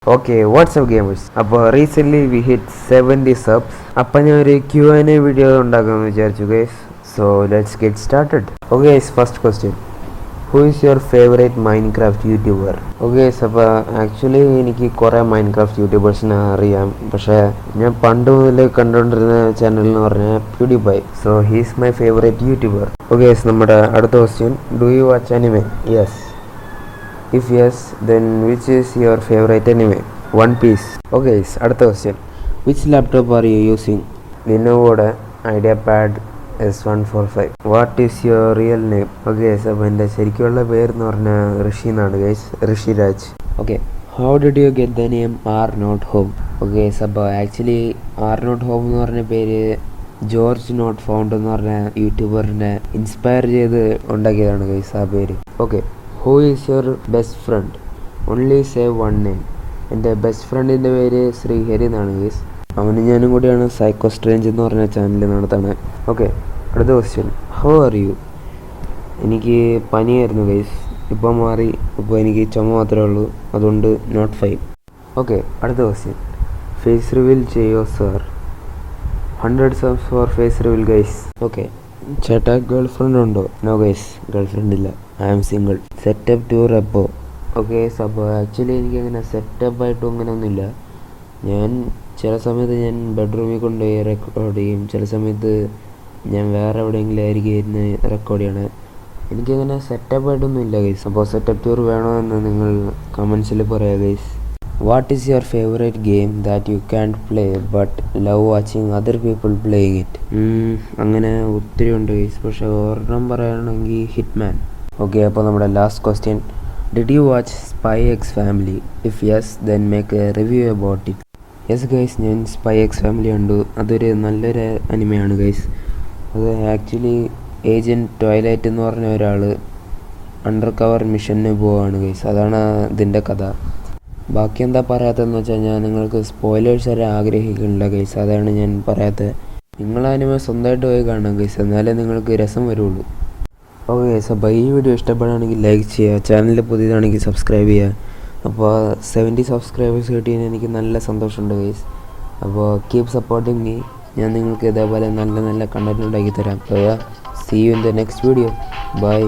Okay, what's up gamers? Recently we hit 70 subs. അപ്പോൾ ഞാൻ ഒരു Q&A വീഡിയോ ഉണ്ടാക്കാമെന്ന് വിചാരിച്ചു guys. So let's get started. Okay guys, first question. Who is your favorite Minecraft YouTuber? Okay guys, അപ്പോൾ actually എനിക്ക് കുറേ Minecraft യൂട്യൂബേഴ്സിനെ അറിയാം. പക്ഷേ ഞാൻ പണ്ട് മുതലേ കണ്ടുകൊണ്ടിരുന്ന ചാനൽ എന്ന് പറഞ്ഞാൽ PewDiePie. So he is my favorite YouTuber. Okay guys, നമ്മുടെ അടുത്ത question. Do you watch anime? Yes. If yes, then which is your favorite anime? One Piece. Okay, അടുത്ത question. Which laptop are you using? Lenovo IdeaPad S145. What is your real name? Okay, അപ്പോൾ എൻ്റെ ശരിക്കുള്ള പേരെന്ന് പറഞ്ഞാൽ ഋഷി എന്നാണ് guys, Rishiraj. Okay, how did you get the name R Not Home? Okay, അപ്പോൾ actually R Not Home എന്ന് പറഞ്ഞ പേര് ജോർജ് നോട്ട് ഫൗണ്ട് എന്ന് പറഞ്ഞ യൂട്യൂബറിനെ ഇൻസ്പയർ ചെയ്ത് ഉണ്ടാക്കിയതാണ് ഗൈസ് ആ പേര്. Okay, who is your best friend? Only save one name. എൻ്റെ ബെസ്റ്റ് ഫ്രണ്ടിൻ്റെ പേര് ശ്രീഹരി എന്നാണ് ഗൈസ്. അവന് ഞാനും കൂടിയാണ് സൈക്കോ സ്ട്രേഞ്ച് എന്ന് പറഞ്ഞ ചാനൽ നടത്താണ്. ഓക്കെ, അടുത്ത ക്വസ്റ്റ്യൻ. How are you? എനിക്ക് പനിയായിരുന്നു ഗൈസ്, ഇപ്പോൾ മാറി. ഇപ്പോൾ എനിക്ക് ചുമ മാത്രമേ ഉള്ളൂ, അതുകൊണ്ട് നോട്ട് ഫൈൻ. ഓക്കെ, അടുത്ത ക്വസ്റ്റ്യൻ. ഫേസ് റിവീൽ ചെയ്യോ sir? 100 subs for face reveal guys. Okay, ചേട്ടാ ഗേൾ ഫ്രണ്ട് ഉണ്ടോ? നോ ഗൈസ്, ഗേൾ ഫ്രണ്ട് ഇല്ല, ഐ ആം സിംഗിൾ. സെറ്റപ്പ് ടു റെപ്പോ. ഓക്കെ, അപ്പോൾ ആക്ച്വലി എനിക്കങ്ങനെ സെറ്റപ്പായിട്ടും അങ്ങനെ ഒന്നുമില്ല. ഞാൻ ചില സമയത്ത് ഞാൻ ബെഡ്റൂമിൽ കൊണ്ടുപോയി റെക്കോർഡ് ചെയ്യും, ചില സമയത്ത് ഞാൻ വേറെ എവിടെയെങ്കിലും ആയിരിക്കും ഇരുന്ന് റെക്കോർഡ് ചെയ്യണേ. എനിക്കങ്ങനെ സെറ്റപ്പായിട്ടൊന്നും ഇല്ല ഗൈസ്. അപ്പോൾ സെറ്റപ്പ് ടൂർ വേണോ എന്ന് നിങ്ങൾ കമൻസിൽ പറയാം guys. What is your favourite game that you can't play but love watching other people playing it? അങ്ങനെ ഒത്തിരി ഉണ്ട് ഗൈസ്, പക്ഷേ ഒരെണ്ണം പറയുകയാണെങ്കിൽ ഹിറ്റ്മാൻ. ഓക്കെ, അപ്പോൾ നമ്മുടെ last question. Did you watch spy X family? If yes, then make A review about it. Yes guys, ഞാൻ spy X family കണ്ടു. അതൊരു നല്ലൊരു അനിമയാണ് ഗൈസ്. അത് ആക്ച്വലി ഏജൻറ്റ് ടോയ്ലറ്റ് എന്ന് പറഞ്ഞ ഒരാൾ അണ്ടർ കവർ മിഷന് പോവുകയാണ് ഗൈസ്. അതാണ് ഇതിൻ്റെ കഥ. ബാക്കി എന്താ പറയാത്തതെന്ന് വെച്ചാൽ ഞാൻ നിങ്ങൾക്ക് സ്പോയിലേഴ്സ് വരെ ആഗ്രഹിക്കുന്നില്ല ഗൈസ്, അതാണ് ഞാൻ പറയാത്തത്. നിങ്ങൾ അനിമ സ്വന്തമായിട്ട് പോയി കാണാം ഗൈസ്, എന്നാലേ നിങ്ങൾക്ക് രസം വരുള്ളൂ. ഓക്കെ ഗൈസ്, അപ്പോൾ ഈ വീഡിയോ ഇഷ്ടപ്പെടുകയാണെങ്കിൽ ലൈക്ക് ചെയ്യുക, ചാനൽ പുതിയതാണെങ്കിൽ സബ്സ്ക്രൈബ് ചെയ്യുക. അപ്പോൾ 70 സബ്സ്ക്രൈബേഴ്സ് കിട്ടിയതിന് എനിക്ക് നല്ല സന്തോഷമുണ്ട് ഗൈസ്. അപ്പോൾ കീപ് സപ്പോർട്ടിങ് മീ. ഞാൻ നിങ്ങൾക്ക് ഇതേപോലെ നല്ല നല്ല കണ്ടൻറ് ഉണ്ടാക്കി തരാം. So see you in the next video. By.